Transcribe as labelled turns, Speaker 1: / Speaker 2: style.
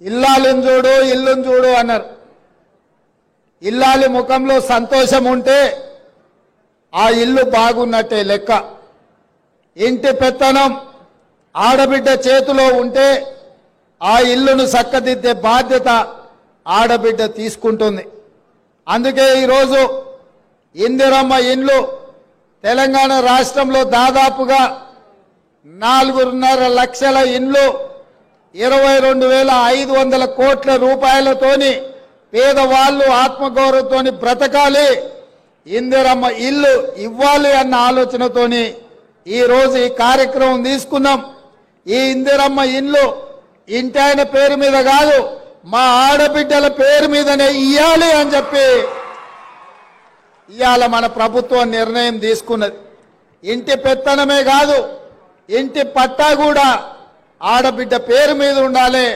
Speaker 1: ఇల్లాలిని చూడు ఇల్లుని చూడు అన్నారు. ఇల్లాలి ముఖంలో సంతోషం ఉంటే ఆ ఇల్లు బాగున్నట్టే లెక్క. ఇంటి పెత్తనం ఆడబిడ్డ చేతిలో ఉంటే ఆ ఇల్లును చక్కదిద్దే బాధ్యత ఆడబిడ్డ తీసుకుంటుంది. అందుకే ఈరోజు ఇందిరమ్మ ఇండ్లు తెలంగాణ రాష్ట్రంలో దాదాపుగా 4.5 లక్షల ఇండ్లు 22,500 కోట్ల రూపాయలతోని పేదవాళ్ళు ఆత్మగౌరవంతోని బ్రతకాలి, ఇందిరమ్మ ఇల్లు ఇవ్వాలి అన్న ఆలోచనతోని ఈరోజు ఈ కార్యక్రమం తీసుకున్నాం. ఈ ఇందిరమ్మ ఇల్లు ఇంటాయన పేరు మీద కాదు, మా ఆడబిడ్డల పేరు మీదనే ఇయ్యాలి అని చెప్పి ఇవాళ మన ప్రభుత్వం నిర్ణయం తీసుకున్నది. ఇంటి పెత్తనమే కాదు, ఇంటి పట్టా కూడా ఆడబిడ్డ పేరు మీద ఉండాలి.